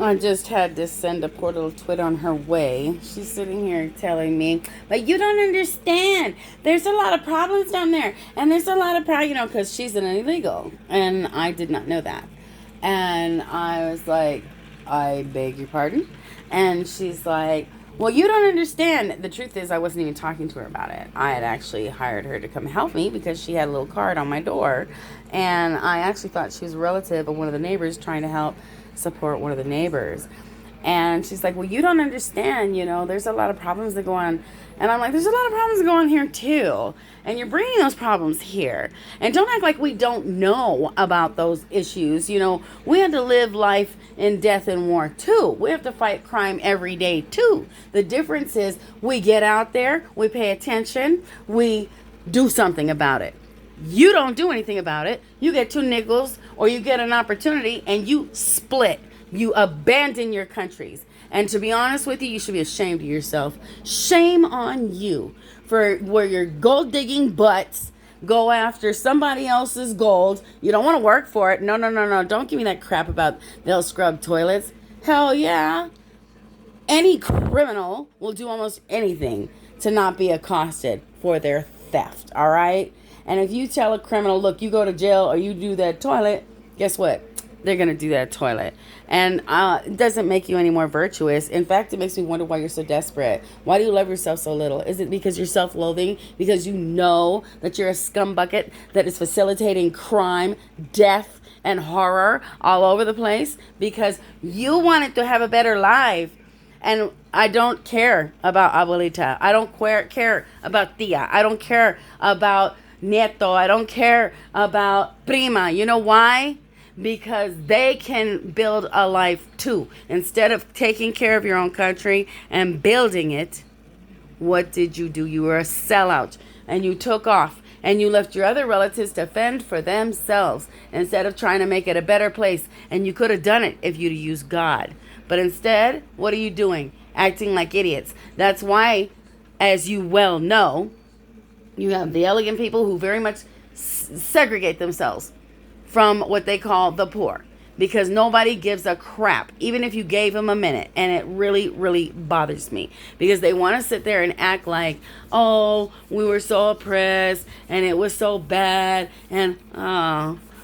I just had to send a poor little twit on her way. She's sitting here telling me, but you don't understand. There's a lot of problems down there. And there's a lot of problems, because she's an illegal. And I did not know that. And I was like, I beg your pardon? And she's like, well, you don't understand. The truth is, I wasn't even talking to her about it. I had actually hired her to come help me because she had a little card on my door. And I actually thought she was a relative of one of the neighbors trying to help support one of the neighbors. And she's like, well, you don't understand, there's a lot of problems that go on. And I'm like, there's a lot of problems that go on here too. And you're bringing those problems here. And don't act like we don't know about those issues. We had to live life in death and war too. We have to fight crime every day too. The difference is we get out there, we pay attention, we do something about it. You don't do anything about it. You get 2 nickels or you get an opportunity and you split. You abandon your countries. And to be honest with you, you should be ashamed of yourself. Shame on you for where your gold digging butts go after somebody else's gold. You don't want to work for it. No. Don't give me that crap about they'll scrub toilets. Hell yeah. Any criminal will do almost anything to not be accosted for their theft. All right? And if you tell a criminal, look, you go to jail or you do that toilet, guess what? They're going to do that toilet. And it doesn't make you any more virtuous. In fact, it makes me wonder why you're so desperate. Why do you love yourself so little? Is it because you're self-loathing? Because you know that you're a scumbucket that is facilitating crime, death, and horror all over the place? Because you wanted to have a better life. And I don't care about abuelita. I don't care about tia. I don't care about nieto. I don't care about prima. You know why? Because they can build a life too. Instead of taking care of your own country and building it, what did you do? You were a sellout and you took off and you left your other relatives to fend for themselves instead of trying to make it a better place. And you could have done it if you'd used God. But instead, what are you doing? Acting like idiots. That's why, as you well know, you have the elegant people who very much segregate themselves from what they call the poor, because nobody gives a crap, even if you gave them a minute. And it really, really bothers me because they want to sit there and act like, oh, we were so oppressed and it was so bad. And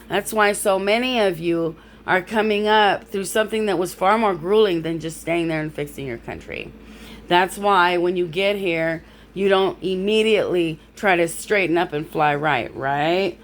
that's why so many of you are coming up through something that was far more grueling than just staying there and fixing your country. That's why when you get here, you don't immediately try to straighten up and fly right?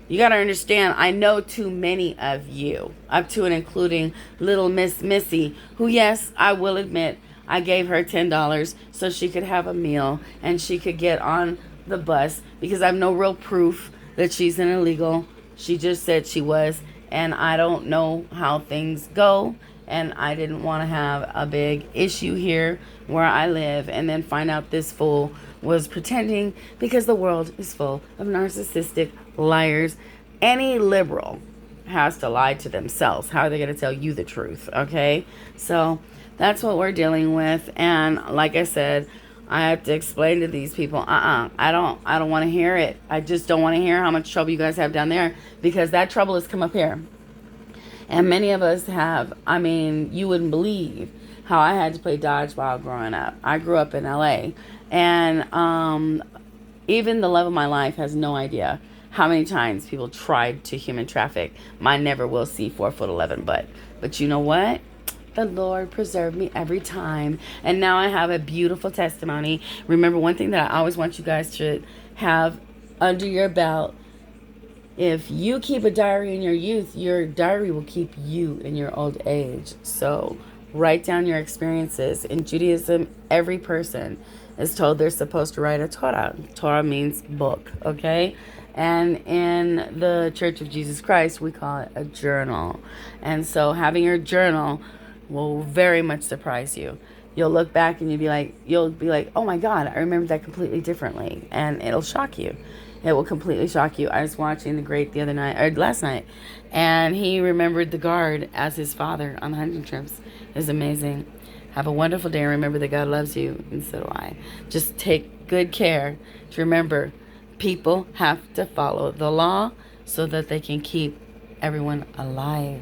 You got to understand, I know too many of you, up to and including little Miss Missy, who, yes, I will admit, I gave her $10 so she could have a meal and she could get on the bus because I have no real proof that she's an illegal. She just said she was, and I don't know how things go, and I didn't want to have a big issue here where I live and then find out this fool was pretending, because the world is full of narcissistic liars. Any liberal has to lie to themselves. How are they going to tell you the truth? Okay? So that's what we're dealing with. And like I said, I have to explain to these people, I don't want to hear it. I just don't want to hear how much trouble you guys have down there, because that trouble has come up here. And many of us have, you wouldn't believe how I had to play dodgeball growing up. I grew up in LA, and even the love of my life has no idea how many times people tried to human traffic my never will see 4'11" butt. But you know what? The Lord preserved me every time. And now I have a beautiful testimony. Remember, one thing that I always want you guys to have under your belt: if you keep a diary in your youth, your diary will keep you in your old age. So write down your experiences. In Judaism, every person is told they're supposed to write a Torah. Torah means book, okay? And in the Church of Jesus Christ, we call it a journal. And so having your journal will very much surprise you. You'll look back and you'll be like, oh my God, I remember that completely differently. And it'll shock you. It will completely shock you. I was watching The Great last night, and he remembered the guard as his father on the hunting trips. It was amazing. Have a wonderful day, and remember that God loves you, and so do I. Just take good care to remember people have to follow the law so that they can keep everyone alive.